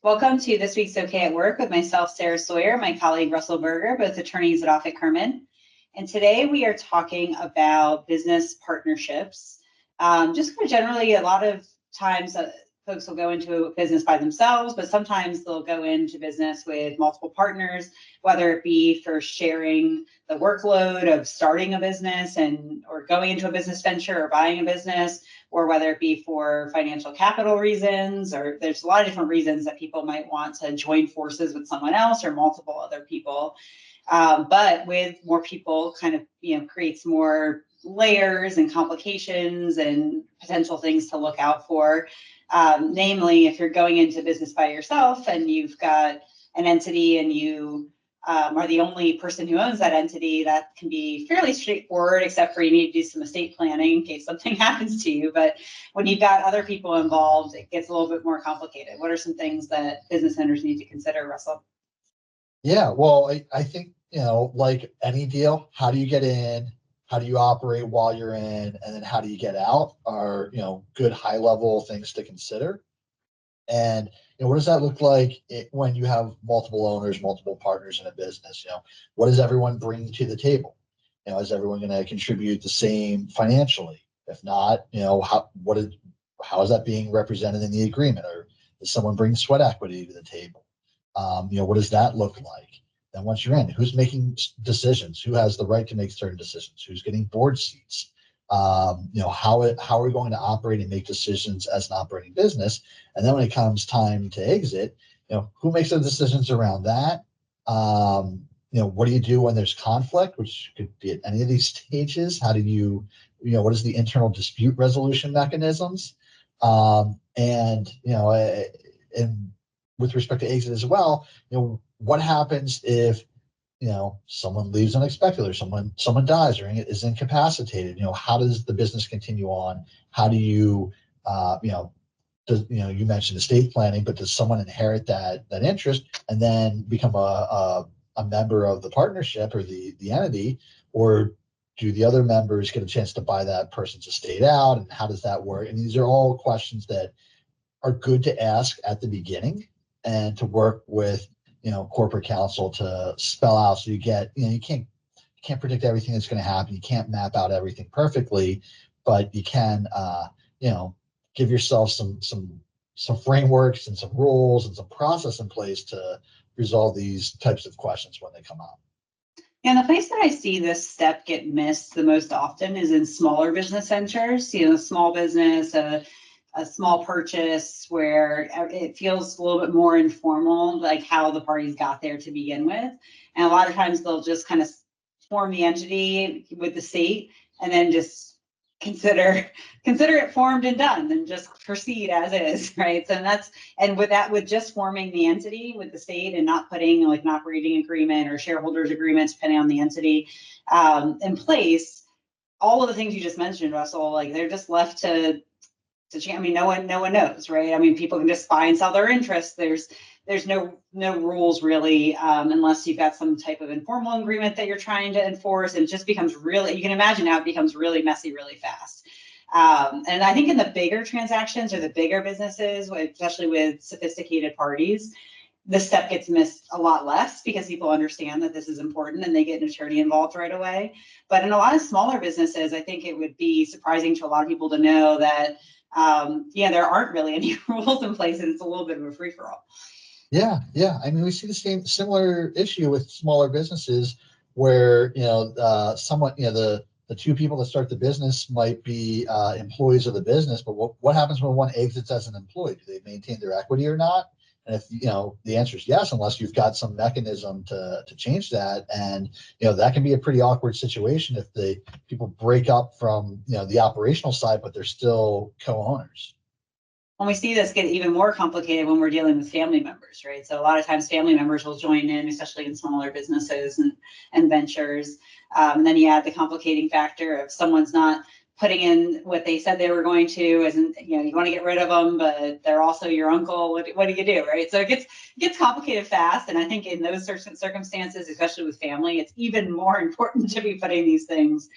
Welcome to this week's OK at Work with myself, Sarah Sawyer, my colleague Russell Berger, both attorneys at Offit Kurman. And today we are talking about business partnerships. Just kind of generally, a lot of times folks will go into a business by themselves, but sometimes they'll go into business with multiple partners, whether it be for sharing the workload of starting a business or going into a business venture or buying a business, or whether it be for financial capital reasons, or there's a lot of different reasons that people might want to join forces with someone else or multiple other people. But with more people kind of, creates more layers and complications and potential things to look out for. Namely, if you're going into business by yourself and you've got an entity and you are the only person who owns that entity, that can be fairly straightforward, except for you need to do some estate planning in case something happens to you. But when you've got other people involved, it gets a little bit more complicated. What are some things that business owners need to consider, Russell? Yeah, well, I think, like any deal, how do you get in? How do you operate while you're in? And then how do you get out are, good high level things to consider. And, what does that look like when you have multiple owners, multiple partners in a business? What does everyone bring to the table? Is everyone going to contribute the same financially? If not, how is that being represented in the agreement? Or does someone bring sweat equity to the table? What does that look like? Then once you're in, who's making decisions? Who has the right to make certain decisions? Who's getting board seats? How are we going to operate and make decisions as an operating business? And then when it comes time to exit, who makes the decisions around that? What do you do when there's conflict, which could be at any of these stages? How do you, what is the internal dispute resolution mechanisms? And with respect to exit as well, what happens if someone leaves unexpectedly, or someone dies or is incapacitated? How does the business continue on? How do you you mentioned estate planning, but does someone inherit that interest and then become a member of the partnership or the entity, or do the other members get a chance to buy that person's estate out? And how does that work? And these are all questions that are good to ask at the beginning and to work with corporate counsel to spell out, so you get, you can't predict everything that's going to happen. You can't map out everything perfectly, but you can give yourself some frameworks and some rules and some process in place to resolve these types of questions when they come up. And the place that I see this step get missed the most often is in smaller business ventures, small business, a small purchase where it feels a little bit more informal, like how the parties got there to begin with. And a lot of times they'll just kind of form the entity with the state and then just consider it formed and done and just proceed as is, right? So with just forming the entity with the state and not putting like an operating agreement or shareholders agreements, depending on the entity, in place, all of the things you just mentioned, Russell, like they're just left to no one knows, right? I mean, people can just buy and sell their interests. There's no rules really, unless you've got some type of informal agreement that you're trying to enforce. And it just becomes you can imagine how it becomes really messy really fast. And I think in the bigger transactions or the bigger businesses, especially with sophisticated parties, this step gets missed a lot less because people understand that this is important and they get an attorney involved right away. But in a lot of smaller businesses, I think it would be surprising to a lot of people to know that there aren't really any rules in place, and it's a little bit of a free-for-all. Yeah. I mean, we see the similar issue with smaller businesses where someone, the two people that start the business might be employees of the business, but what happens when one exits as an employee? Do they maintain their equity or not? And if the answer is yes, unless you've got some mechanism to change that, and that can be a pretty awkward situation if the people break up from the operational side, but they're still co-owners. And we see this get even more complicated when we're dealing with family members, right? So a lot of times family members will join in, especially in smaller businesses and ventures. And then you add the complicating factor of someone's not putting in what they said they were going to, you want to get rid of them, but they're also your uncle. What do you do, right? So it gets complicated fast. And I think in those certain circumstances, especially with family, it's even more important to be putting these things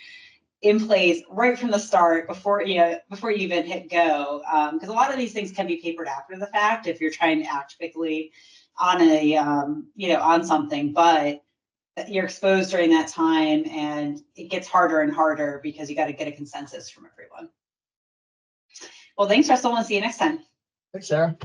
in place right from the start before you even hit go. Because a lot of these things can be papered after the fact if you're trying to act quickly on a on something, but you're exposed during that time, and it gets harder and harder because you got to get a consensus from everyone. Well, thanks, Russell. I'll see you next time. Thanks, Sarah.